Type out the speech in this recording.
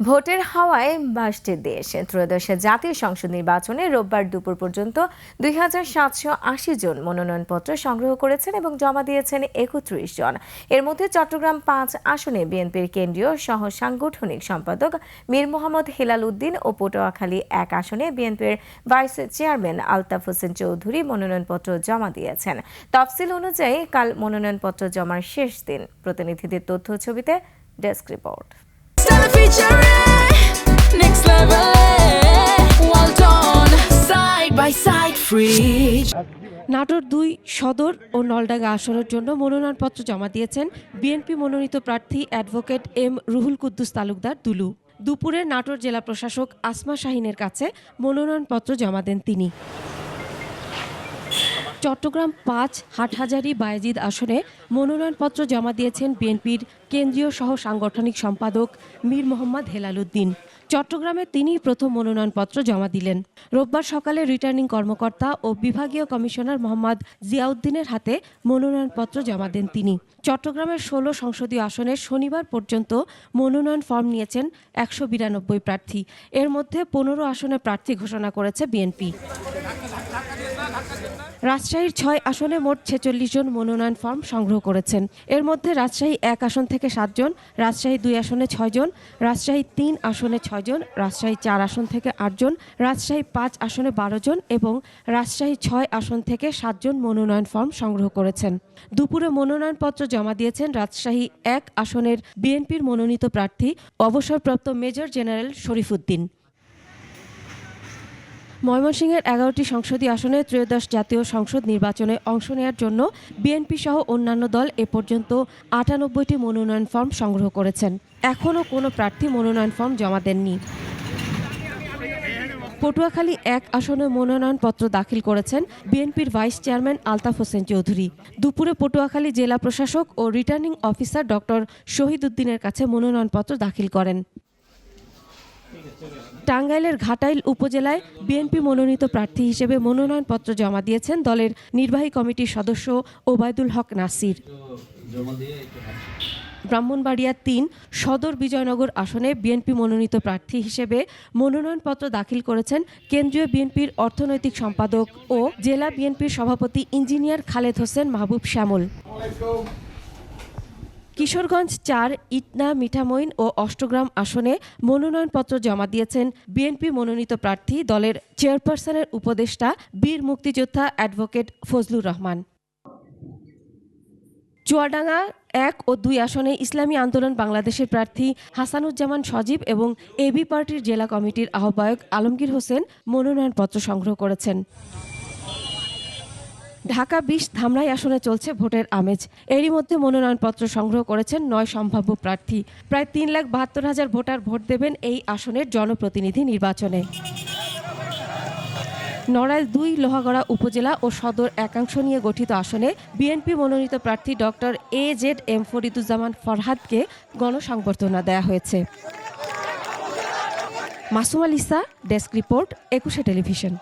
ভোটের হাওয়ায় ভাসছে দেশ। ত্রয়োদশ জাতীয় সংসদ নির্বাচনে রোববার দুপুর পর্যন্ত ২,৭৮০ জন মনোনয়নপত্র সংগ্রহ করেছেন এবং জমা দিয়েছেন ৩১ জন। এর মধ্যে চট্টগ্রাম ৫ আসনে বিএনপির কেন্দ্রীয় সহ সাংগঠনিক সম্পাদক মীর মোহাম্মদ হেলাল উদ্দিন ও পটুয়াখালী ১ আসনে বিএনপির ভাইস চেয়ারম্যান আলতাফ হোসেন চৌধুরী মনোনয়নপত্র জমা দিয়েছেন। তফসিল অনুযায়ী কাল মনোনয়নপত্র জমার শেষ দিন। প্রতিনিধিদের তথ্য ছবিতে ডেস্ক রিপোর্ট। নাটোর ২ সদর ও নলডাঙ্গা আসনের জন্য মনোনয়নপত্র জমা দিয়েছেন বিএনপি মনোনীত প্রার্থী অ্যাডভোকেট এম রুহুল কুদ্দুস তালুকদার দুলু। দুপুরে নাটোর জেলা প্রশাসক আসমা শাহিনের কাছে মনোনয়নপত্র জমা দেন তিনি। চট্টগ্রাম ৫ হাটহাজারী বায়েজিদ আসনে মনোনয়নপত্র জমা দিয়েছেন বিএনপির কেন্দ্রীয় সহ সাংগঠনিক সম্পাদক মীর মোহাম্মদ হেলাল উদ্দিন। চট্টগ্রামে তিনিই প্রথম মনোনয়নপত্র জমা দিলেন। রোববার সকালে রিটার্নিং কর্মকর্তা ও বিভাগীয় কমিশনার মোহাম্মদ জিয়াউদ্দিনের হাতে মনোনয়নপত্র জমা দেন তিনি। চট্টগ্রামের ১৬ সংসদীয় আসনে শনিবার পর্যন্ত মনোনয়ন ফর্ম নিয়েছেন ১৯২ প্রার্থী। এর মধ্যে ১৫ আসনে প্রার্থী ঘোষণা করেছে বিএনপি। রাজশাহীর ৬ আসনে মোট ৪৬ জন মনোনয়ন ফর্ম সংগ্রহ করেছেন। এর মধ্যে রাজশাহী ১ আসন থেকে ৭ জন, রাজশাহী ২ আসনে ৬ জন, রাজশাহী ৩ আসনে ৬ জন, রাজশাহী ৪ আসন থেকে ৮ জন, রাজশাহী ৫ আসনে ১২ জন এবং রাজশাহী ৬ আসন থেকে ৭ জন মনোনয়ন ফর্ম সংগ্রহ করেছেন। দুপুরে মনোনয়নপত্র জমা দিয়েছেন রাজশাহী ১ আসনের বিএনপির মনোনীত প্রার্থী অবসরপ্রাপ্ত মেজর জেনারেল শরীফ উদ্দিন। ময়মনসিংহের ১১টি সংসদীয় আসনে ত্রয়োদশ জাতীয় সংসদ নির্বাচনে অংশ নেওয়ার জন্য বিএনপি সহ অন্যান্য দল এ পর্যন্ত ৯৮টি মনোনয়ন ফর্ম সংগ্রহ করেছেন। এখনও কোনো প্রার্থী মনোনয়ন ফর্ম জমা দেননি। পটুয়াখালী ১ আসনে মনোনয়নপত্র দাখিল করেছেন বিএনপির ভাইস চেয়ারম্যান আলতাফ হোসেন চৌধুরী। দুপুরে পটুয়াখালী জেলা প্রশাসক ও রিটার্নিং অফিসার ডক্টর শহীদ উদ্দিনের কাছে মনোনয়নপত্র দাখিল করেন। টাঙ্গাইলের ঘাটাইল উপজেলায় বিএনপি মনোনীত প্রার্থী হিসেবে মনোনয়নপত্র জমা দিয়েছেন দলের নির্বাহী কমিটির সদস্য ওবায়দুল হক নাসির। ব্রাহ্মণবাড়িয়া ৩ সদর বিজয়নগর আসনে বিএনপি মনোনীত প্রার্থী হিসেবে মনোনয়নপত্র দাখিল করেছেন কেন্দ্রীয় বিএনপির অর্থনৈতিক সম্পাদক ও জেলা বিএনপির সভাপতি ইঞ্জিনিয়ার খালেদ হোসেন মাহবুব শ্যামল। কিশোরগঞ্জ ৪ ইটনা মিঠামইন ও অষ্টগ্রাম আসনে মনোনয়নপত্র জমা দিয়েছেন বিএনপি মনোনীত প্রার্থী দলের চেয়ারপারসনের উপদেষ্টা বীর মুক্তিযোদ্ধা অ্যাডভোকেট ফজলুর রহমান। চুয়াডাঙ্গা ১ ও ২ আসনে ইসলামী আন্দোলন বাংলাদেশের প্রার্থী হাসানুজ্জামান সজীব এবং এবি পার্টির জেলা কমিটির আহ্বায়ক আলমগীর হোসেন মনোনয়নপত্র সংগ্রহ করেছেন। ঢাকা ২০ ধামরাই আসনে চলছে ভোটের আমেজ। এরই মধ্যে মনোনয়নপত্র সংগ্রহ করেছেন ৯ সম্ভাব্য প্রার্থী। প্রায় ৩,৭২,০০০ ভোটার ভোট দেবেন এই আসনের জনপ্রতিনিধি নির্বাচনে। নড়াইল ২ লোহাগড়া উপজেলা ও সদর একাংশ নিয়ে গঠিত আসনে বিএনপি মনোনীত প্রার্থী ডক্টর AZM ফরিদুজ্জামান ফরহাদকে গণসংবর্ধনা দেয়া হয়েছে। মাসুম আল ইসা, ডেস্ক রিপোর্ট, ২১ টেলিভিশন।